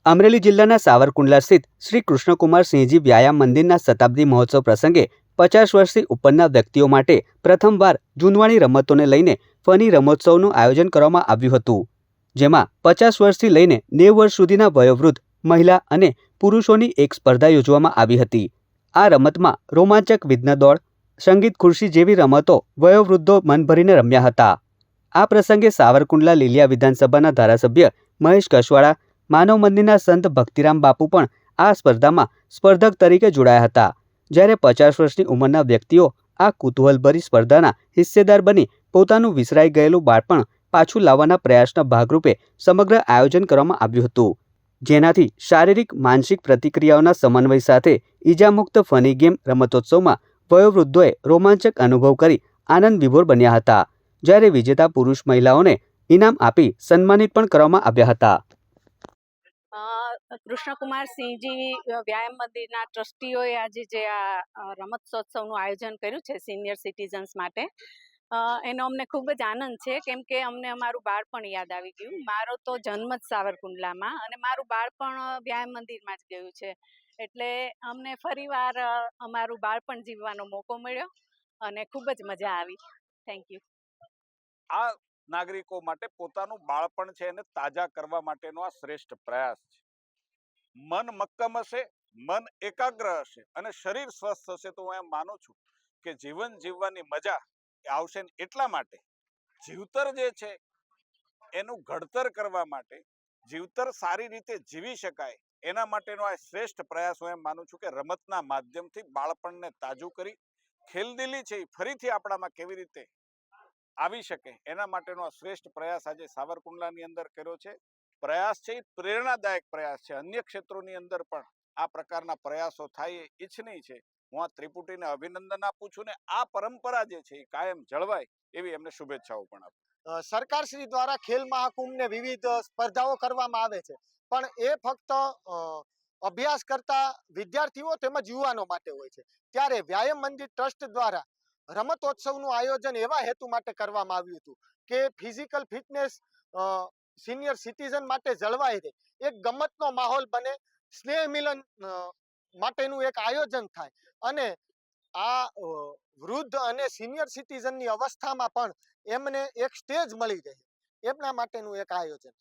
અમરેલી જિલ્લાના સાવરકુંડલા સ્થિત શ્રી કૃષ્ણકુમારસિંહજી વ્યાયામ મંદિરના શતાબ્દી મહોત્સવ પ્રસંગે 50 વર્ષથી ઉપરના વ્યક્તિઓ માટે પ્રથમવાર જૂનવાણી રમતોને લઈને ફની રમોત્સવનું આયોજન કરવામાં આવ્યું હતું, જેમાં 50 વર્ષથી લઈને 90 વર્ષ સુધીના વયોવૃદ્ધ મહિલા અને પુરુષોની એક સ્પર્ધા યોજવામાં આવી હતી। આ રમતમાં રોમાંચક વિઘ્ન દોડ, સંગીત ખુરશી જેવી રમતો વયોવૃદ્ધો મન ભરીને રમ્યા હતા। આ પ્રસંગે સાવરકુંડલા લીલિયા વિધાનસભાના ધારાસભ્ય મહેશ કસવાળા, માનવ મંદિરના સંત ભક્તિરામ બાપુ પણ આ સ્પર્ધામાં સ્પર્ધક તરીકે જોડાયા હતા। જ્યારે 50 વર્ષની ઉંમરના વ્યક્તિઓ આ કુતૂહલભરી સ્પર્ધાના હિસ્સેદાર બની પોતાનું વિસરાઈ ગયેલું બાળપણ પાછું લાવવાના પ્રયાસના ભાગરૂપે સમગ્ર આયોજન કરવામાં આવ્યું હતું, જેનાથી શારીરિક માનસિક પ્રતિક્રિયાઓના સમન્વય સાથે ઈજામુક્ત ફની ગેમ રમતોત્સવમાં વયોવૃદ્ધોએ રોમાંચક અનુભવ કરી આનંદ વિભોર બન્યા હતા। જ્યારે વિજેતા પુરુષ મહિલાઓને ઇનામ આપી સન્માનિત પણ કરવામાં આવ્યા હતા। કૃષ્ણકુમારસિંહજી વ્યાયામ મંદિરના ટ્રસ્ટીઓએ આજે જે આ રમતોત્સવનું આયોજન કર્યું છે સિનિયર સિટીઝન્સ માટે, એનો અમને ખૂબ જ આનંદ છે, કેમ કે અમને અમારું બાળપણ યાદ આવી ગયું। મારો તો જન્મ જ સાવરકુંડલામાં અને મારું બાળપણ વ્યાયામ મંદિરમાં જ ગયું છે, એટલે અમને ફરીવાર અમારું બાળપણ જીવવાનો મોકો મળ્યો અને ખૂબ જ મજા આવી। Thank you. આ નાગરિકો માટે પોતાનું બાળપણ છે એને તાજા કરવા માટેનો આ શ્રેષ્ઠ પ્રયાસ છે। મન મક્કમ હશે, મન એકાગ્ર હશે અને શરીર સ્વસ્થ હશે તો હું એમ માનું છું કે જીવન જીવવાની મજા આવશે ને એટલા માટે જીવતર જે છે એનું ઘડતર કરવા માટે, જીવતર સારી રીતે જીવી શકાય એના માટેનો આ શ્રેષ્ઠ પ્રયાસ હું એમ માનું છું કે રમતના માધ્યમથી બાળપણને તાજું કરી ખેલદિલી છે એ ફરીથી આપણામાં કેવી રીતે આવી શકે એના માટેનો આ શ્રેષ્ઠ પ્રયાસ આજે સાવરકુંડલાની અંદર કર્યો છે। પ્રયાસ છે એ પ્રેરણાદાયક પ્રયાસ છે, અન્ય ક્ષેત્રોની અંદર પણ આ પ્રકારના પ્રયાસો થાય એ ઈચ્છનીય છે। હું આ ત્રિપુટીને અભિનંદન આપું છું ને આ પરંપરા જે છે એ કાયમ જળવાય એવી એમને શુભેચ્છાઓ પણ આપું। સરકારશ્રી દ્વારા ખેલ મહાકુંભને વિવિધ સ્પર્ધાઓ કરવામાં આવે છે, પણ એ ફક્ત અભ્યાસ કરતા વિદ્યાર્થીઓ તેમજ યુવાનો માટે હોય છે, ત્યારે વ્યાયામ મંદિર ટ્રસ્ટ દ્વારા રમતોત્સવનું આયોજન એવા હેતુ માટે કરવામાં આવ્યું હતું કે ફિઝિકલ ફિટનેસ સિનિયર સિટીઝન માટે જળવાઈ રહે, એક ગમતનો માહોલ બને, સ્નેહ મિલન માટેનું એક આયોજન થાય અને આ વૃદ્ધ અને સિનિયર સિટીઝનની અવસ્થામાં પણ એમને એક સ્ટેજ મળી રહે, એમના માટેનું એક આયોજન।